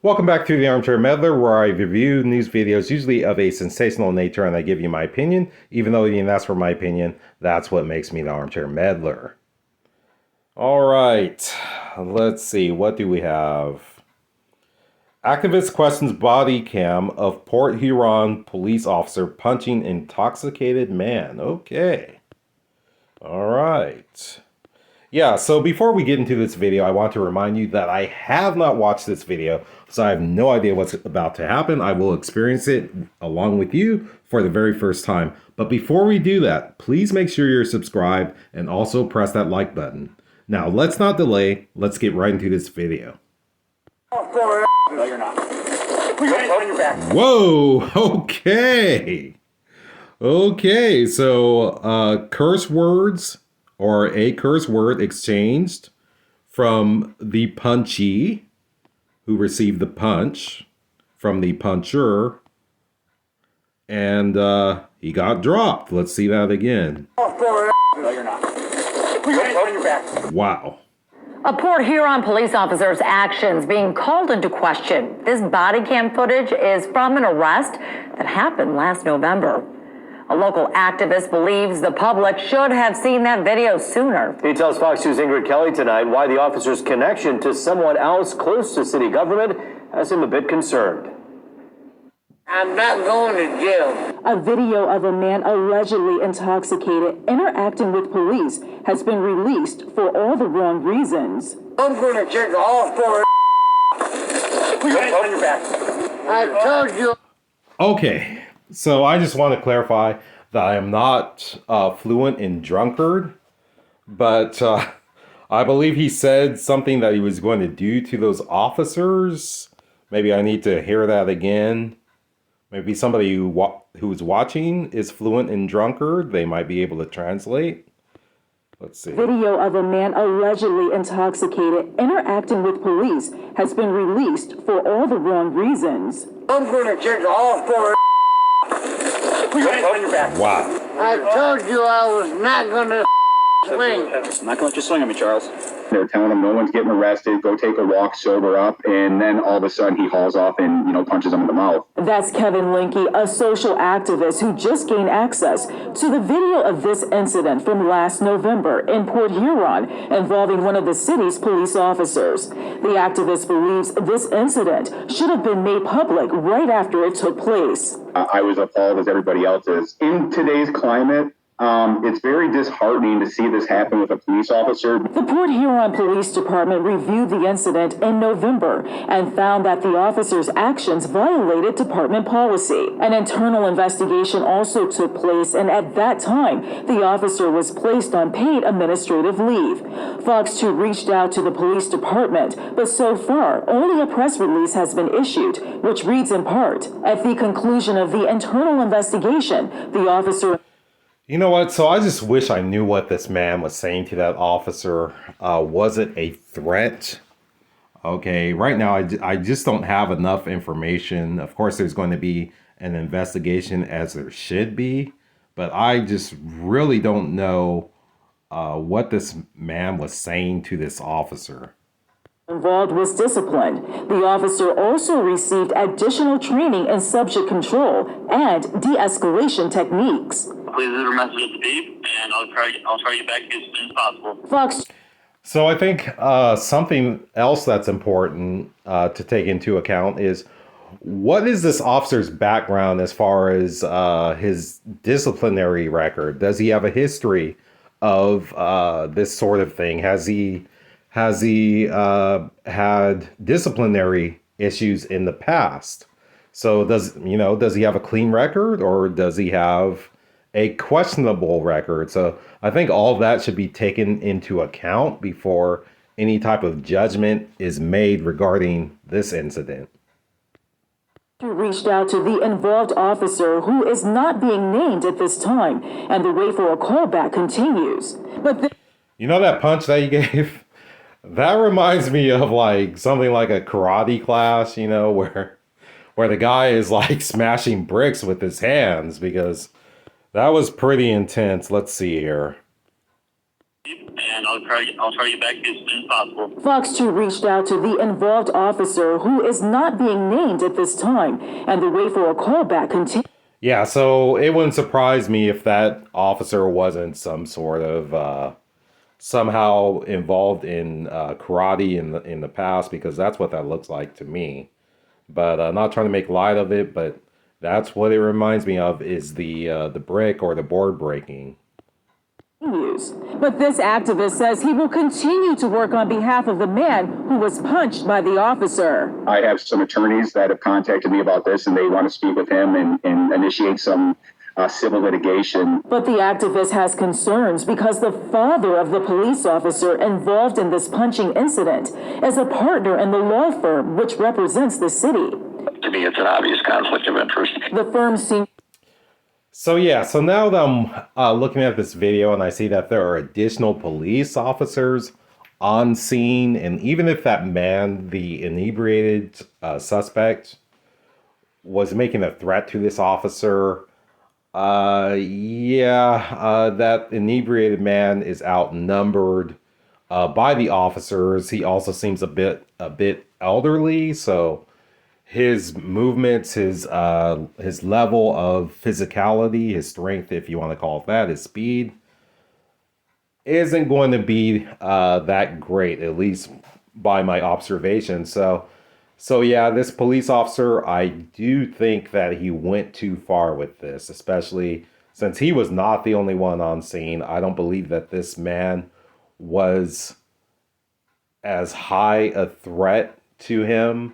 Welcome back to the Armchair Meddler, where I review news videos, usually of a sensational nature, and I give you my opinion. Even though you didn't ask for my opinion, that's what makes me the Armchair Meddler. All right, let's see. What do we have? Activist questions body cam of Port Huron police officer punching intoxicated man. Okay. All right. Yeah, so before we get into this video, I want to remind you that I have not watched this video, so I have no idea what's about to happen. I will experience it along with you for the very first time. But before we do that, please make sure you're subscribed and also press that like button. Now, let's not delay. Let's get right into this video. No, you're not. Put your hands on your back. Whoa, okay. Okay, so curse words or a curse word exchanged from the punchee who received the punch from the puncher, and he got dropped. Let's see that again. No, you're not. Put your hands on your back. Wow. A Port Huron police officer's actions being called into question. This body cam footage is from an arrest that happened last November. A local activist believes the public should have seen that video sooner. He tells Fox News' Ingrid Kelly tonight why the officer's connection to someone else close to city government has him a bit concerned. I'm not going to jail. A video of a man allegedly intoxicated interacting with police has been released for all the wrong reasons. I'm going to check all four. Put your hands on your back. I told you. Okay, so I just want to clarify that I am not fluent in drunkard, but I believe he said something that he was going to do to those officers. Maybe I need to hear that again. Maybe somebody who's watching is fluent in drunkard. They might be able to translate. Let's see. Video of a man allegedly intoxicated interacting with police has been released for all the wrong reasons. I'm going to check all four. Put your hands on your back. Wow. I told you I was not going to swing. I'm not going to let you swing on me, Charles. They're telling him no one's getting arrested, go take a walk, sober up, and then all of a sudden he hauls off and, punches him in the mouth. That's Kevin Linke, a social activist who just gained access to the video of this incident from last November in Port Huron involving one of the city's police officers. The activist believes this incident should have been made public right after it took place. I was appalled as everybody else is. In today's climate, it's very disheartening to see this happen with a police officer. The Port Huron Police Department reviewed the incident in November and found that the officer's actions violated department policy. An internal investigation also took place, and at that time, the officer was placed on paid administrative leave. Fox 2 reached out to the police department, but so far, only a press release has been issued, which reads in part, at the conclusion of the internal investigation, the officer... You know what? So I just wish I knew what this man was saying to that officer. Was it a threat? Okay, right now I just don't have enough information. Of course, there's going to be an investigation as there should be, but I just really don't know what this man was saying to this officer. Involved was disciplined. The officer also received additional training in subject control and de-escalation techniques. Please leave a message at the beep, and I'll try to get back to you as soon as possible. Fox. So I think something else that's important to take into account is what is this officer's background as far as his disciplinary record? Does he have a history of this sort of thing? Has he had disciplinary issues in the past? So does he have a clean record, or does he have a questionable record? So I think all of that should be taken into account before any type of judgment is made regarding this incident. Reached out to the involved officer, who is not being named at this time, and the wait for a callback continues. But you know that punch that you gave? That reminds me of like something like a karate class, where the guy is like smashing bricks with his hands, because that was pretty intense. Let's see here. And I'll try to get back to you as soon as possible. Fox 2 reached out to the involved officer, who is not being named at this time, and the wait for a callback continues. Yeah, so it wouldn't surprise me if that officer wasn't some sort of somehow involved in karate in the past, because that's what that looks like to me. But not trying to make light of it, but that's what it reminds me of, is the brick or the board breaking. But this activist says he will continue to work on behalf of the man who was punched by the officer. I have some attorneys that have contacted me about this, and they want to speak with him and initiate some civil litigation. But the activist has concerns because the father of the police officer involved in this punching incident is a partner in the law firm which represents the city. To me, it's an obvious conflict of interest. The firm seems... So yeah, so now that I'm looking at this video and I see that there are additional police officers on scene, and even if that man, the inebriated suspect, was making a threat to this officer, that inebriated man is outnumbered by the officers. He also seems a bit elderly, so his movements, his level of physicality, his strength, if you want to call it that, his speed, isn't going to be that great, at least by my observation. So yeah, this police officer, I do think that he went too far with this, especially since he was not the only one on scene. I don't believe that this man was as high a threat to him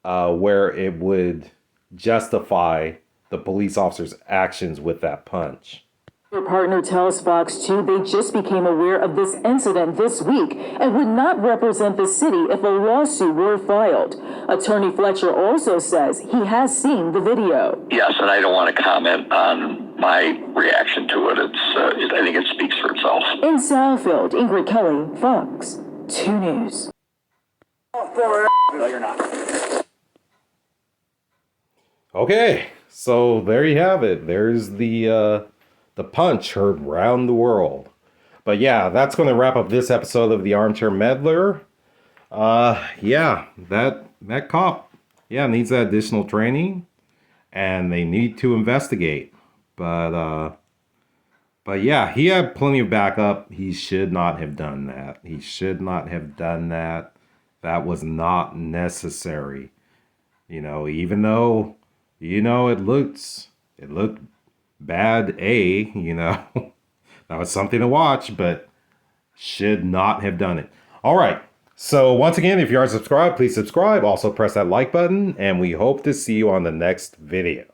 where it would justify the police officer's actions with that punch. Your partner tells Fox 2 they just became aware of this incident this week and would not represent the city if a lawsuit were filed. Attorney Fletcher also says he has seen the video. Yes, and I don't want to comment on my reaction to it. I think it speaks for itself. In Southfield, Ingrid Kelly, Fox 2 News. No, you're not. Okay, so there you have it. There's the punch heard around the world. But yeah, that's going to wrap up this episode of the Armchair Meddler. Yeah, that cop, needs that additional training, and they need to investigate. But yeah, he had plenty of backup. He should not have done that. He should not have done that. That was not necessary. Even though, it looked bad, that was something to watch, but should not have done it. All right. So once again, if you aren't subscribed, please subscribe. Also press that like button, and we hope to see you on the next video.